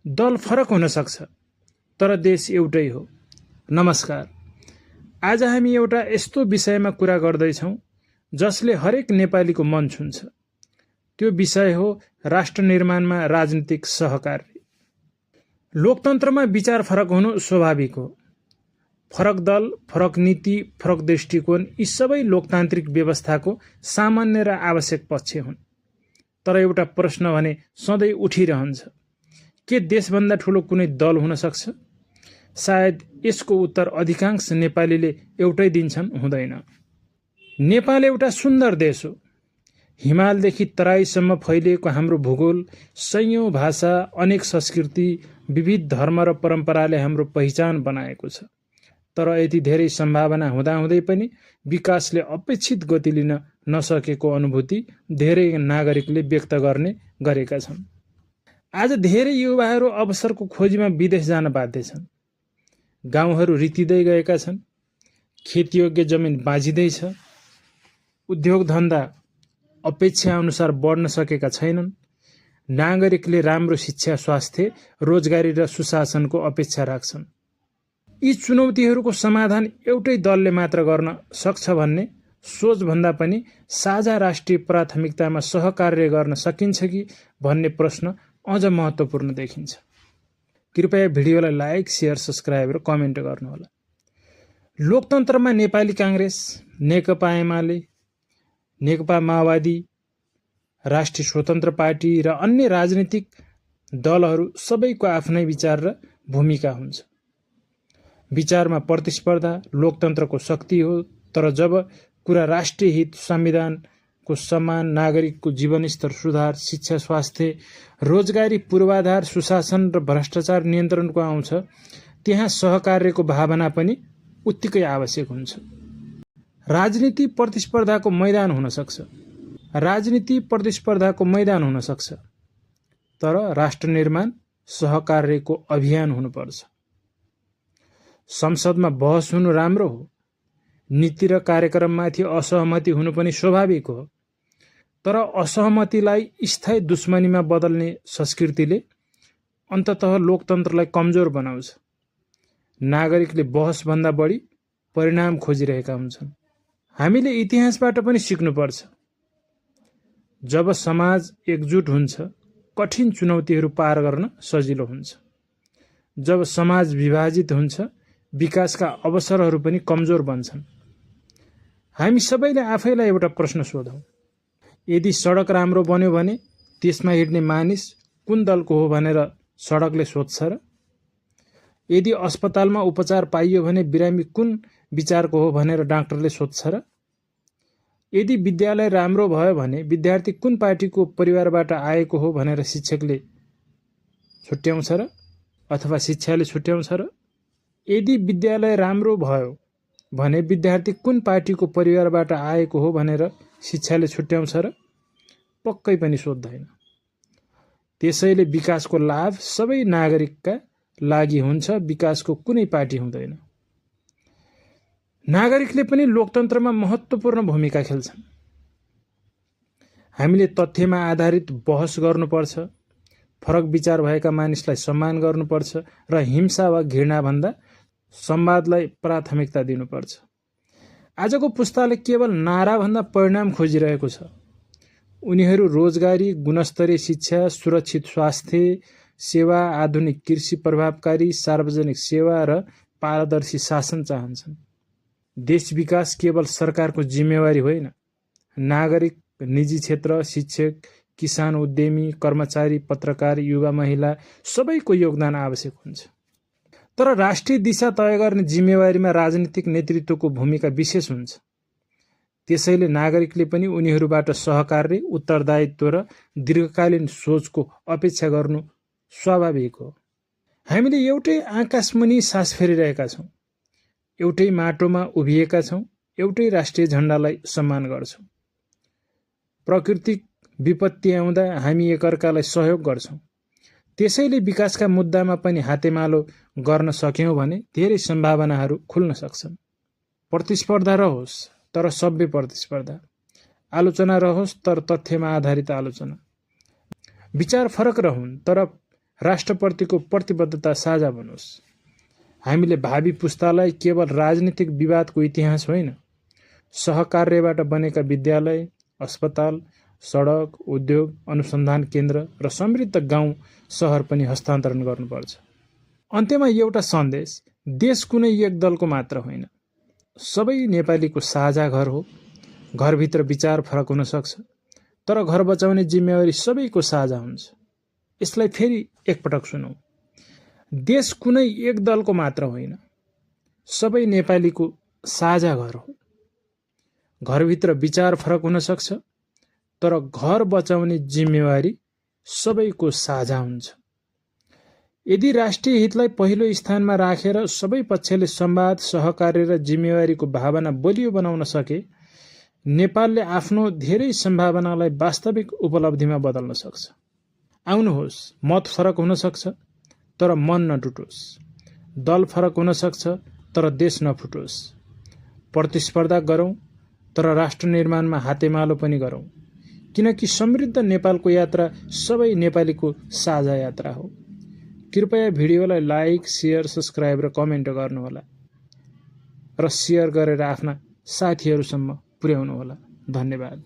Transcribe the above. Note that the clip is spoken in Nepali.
दल फरक हुन सक्छ, तर देश एउटै हो। नमस्कार। आज हामी एउटा यस्तो विषयमा कुरा गर्दैछौँ जसले हरेक नेपालीको मन छुन्छ। त्यो विषय हो राष्ट्र निर्माणमा राजनीतिक सहकार्य। लोकतन्त्रमा विचार फरक हुनु स्वाभाविक हो। फरक दल, फरक नीति, फरक दृष्टिकोण यी सबै लोकतान्त्रिक व्यवस्थाको सामान्य र आवश्यक पक्ष हुन्। तर एउटा प्रश्न भने सधैँ उठिरहन्छ, के देशभन्दा ठुलो कुनै दल हुन सक्छ? सायद यसको उत्तर अधिकांश नेपालीले एउटै दिन्छन्, हुँदैन। नेपाल एउटा सुन्दर देश हो। हिमालदेखि तराईसम्म फैलिएको हाम्रो भूगोल, सयौं भाषा, अनेक संस्कृति, विविध धर्म र परम्पराले हाम्रो पहिचान बनाएको छ। तर यति धेरै सम्भावना हुँदाहुँदै पनि विकासले अपेक्षित गति लिन नसकेको अनुभूति धेरै नागरिकले व्यक्त गरेका छन्। आज धेरै युवाहरू अवसरको खोजीमा विदेश जान बाध्य छन्। गाउँहरू रितिँदै गएका छन्। खेतीयोग्य जमिन बाँझिँदैछ। उद्योग धन्दा अपेक्षा अनुसार बढ्न सकेका छैनन्। नागरिकले राम्रो शिक्षा, स्वास्थ्य, रोजगारी र सुशासनको अपेक्षा राख्छन्। यी चुनौतीहरूको समाधान एउटै दलले मात्र गर्न सक्छ भन्ने सोचभन्दा पनि साझा राष्ट्रिय प्राथमिकतामा सहकार्य गर्न सकिन्छ कि भन्ने प्रश्न अझ महत्त्वपूर्ण देखिन्छ। कृपया भिडियोलाई लाइक, शेयर, सब्स्क्राइब र कमेन्ट गर्नुहोला। लोकतन्त्रमा नेपाली काङ्ग्रेस, नेकपा एमाले, नेकपा माओवादी, राष्ट्रिय स्वतन्त्र पार्टी र अन्य राजनीतिक दलहरू सबैको आफ्नै विचार र भूमिका हुन्छ। विचारमा प्रतिस्पर्धा लोकतन्त्रको शक्ति हो, तर जब कुरा राष्ट्रिय हित, संविधानको सम्मान, नागरिकको जीवनस्तर सुधार, शिक्षा, स्वास्थ्य, रोजगारी, पूर्वाधार, सुशासन र भ्रष्टाचार नियन्त्रणको आउँछ, त्यहाँ सहकार्यको भावना पनि उत्तिकै आवश्यक हुन्छ। राजनीति प्रतिस्पर्धाको मैदान हुन सक्छ। राजनीति प्रतिस्पर्धाको मैदान हुन सक्छ, तर राष्ट्र निर्माण सहकार्यको अभियान हुनुपर्छ। संसदमा बहस हुनु राम्रो हो। नीति र कार्यक्रममाथि असहमति हुनु पनि स्वाभाविक हो। तर असहमतिलाई स्थायी दुश्मनीमा बदल्ने संस्कृतिले अन्ततः लोकतन्त्रलाई कमजोर बनाउँछ। नागरिकले बहसभन्दा बढी परिणाम खोजिरहेका हुन्छन्। हामीले इतिहासबाट पनि सिक्नुपर्छ। जब समाज एकजुट हुन्छ, कठिन चुनौतीहरू पार गर्न सजिलो हुन्छ। जब समाज विभाजित हुन्छ, विकासका अवसरहरू पनि कमजोर बन्छन्। हामी सबैले आफैलाई एउटा प्रश्न सोधौँ, यदि सडक राम्रो बन्यो भने त्यसमा हिँड्ने मानिस कुन दलको हो भनेर सडकले सोध्छ र? यदि अस्पतालमा उपचार पाइयो भने बिरामी कुन विचारको हो भनेर डाक्टरले सोध्छ र? यदि विद्यालय राम्रो भयो भने विद्यार्थी कुन पार्टीको परिवारबाट आएको हो भनेर शिक्षकले छुट्याउँछ र? अथवा शिक्षाले छुट्याउँछ र? यदि विद्यालय राम्रो भयो भने विद्यार्थी कुन पार्टीको परिवारबाट आएको हो भनेर शिक्षाले छुट्याउँछ र? पक्कै पनि सोध्दैन। त्यसैले विकासको लाभ सबै नागरिकका लागि हुन्छ, विकासको कुनै पार्टी हुँदैन। नागरिकले पनि लोकतन्त्रमा महत्त्वपूर्ण भूमिका खेल्छन्। हामीले तथ्यमा आधारित बहस गर्नुपर्छ, फरक विचार भएका मानिसलाई सम्मान गर्नुपर्छ र हिंसा वा घृणाभन्दा संवादलाई प्राथमिकता दिनुपर्छ। आजको पुस्ताले केवल नाराभन्दा परिणाम खोजिरहेको छ। उनीहरू रोजगारी, गुणस्तरीय शिक्षा, सुरक्षित स्वास्थ्य सेवा, आधुनिक कृषि, प्रभावकारी सार्वजनिक सेवा र पारदर्शी शासन चाहन्छन्। देश विकास केवल सरकारको जिम्मेवारी होइन। नागरिक, निजी क्षेत्र, शिक्षक, किसान, उद्यमी, कर्मचारी, पत्रकार, युवा, महिला सबैको योगदान आवश्यक हुन्छ। तर राष्ट्रिय दिशा तय गर्ने जिम्मेवारीमा राजनीतिक नेतृत्वको भूमिका विशेष हुन्छ। त्यसैले नागरिकले पनि उनीहरूबाट सहकार्य, उत्तरदायित्व र दीर्घकालीन सोचको अपेक्षा गर्नु स्वाभाविक हो। हामीले एउटै आकाशमुनि सास फेरिरहेका छौँ, एउटै माटोमा उभिएका छौँ, एउटै राष्ट्रिय झण्डालाई सम्मान गर्छौँ। प्राकृतिक विपत्ति आउँदा हामी एकअर्कालाई सहयोग गर्छौँ। त्यसैले विकासका मुद्दामा पनि हातेमालो गर्न सक्यौँ भने धेरै सम्भावनाहरू खुल्न सक्छन्। प्रतिस्पर्धा रहोस्, तर सभ्य प्रतिस्पर्धा। आलोचना रहोस्, तर तथ्यमा आधारित आलोचना। विचार फरक रहन्, तर राष्ट्रप्रतिको प्रतिबद्धता साझा बनोस्। हामीले भावी पुस्तालाई केवल राजनीतिक विवादको इतिहास होइन, सहकार्यबाट बनेका विद्यालय, अस्पताल, सडक, उद्योग, अनुसन्धान केन्द्र र समृद्ध गाउँ सहर पनि हस्तान्तरण गर्नुपर्छ। अन्त्यमा एउटा सन्देश, देश कुनै एक दलको मात्र होइन, सबै नेपालीको साझा घर हो। घरभित्र विचार फरक हुन सक्छ, तर घर बचाउने जिम्मेवारी सबैको साझा हुन्छ। यसलाई फेरि एकपटक सुनौँ, देश कुनै एक दलको मात्र होइन, सबै नेपालीको साझा घर हो। घरभित्र विचार फरक हुन सक्छ, तर घर बचाउने जिम्मेवारी सबैको साझा हुन्छ। यदि राष्ट्रिय हितलाई पहिलो स्थानमा राखेर सबै पक्षले संवाद, सहकार्य र जिम्मेवारीको भावना बलियो बनाउन सके, नेपालले आफ्नो धेरै सम्भावनालाई वास्तविक उपलब्धिमा बदल्न सक्छ। आउनुहोस्, मत फरक हुन सक्छ तर मन नटुटोस्, दल फरक हुन सक्छ तर देश नफुटोस्। प्रतिस्पर्धा गरौँ तर राष्ट्र निर्माणमा हातेमालो पनि गरौँ, किनकि समृद्ध नेपालको यात्रा सबै नेपालीको साझा यात्रा हो। कृपया भिडियोलाई लाइक, शेयर, सब्स्क्राइब र कमेन्ट गर्नुहोला र शेयर गरेर आफ्ना साथीहरूसम्म पुर्याउनुहोला। धन्यवाद।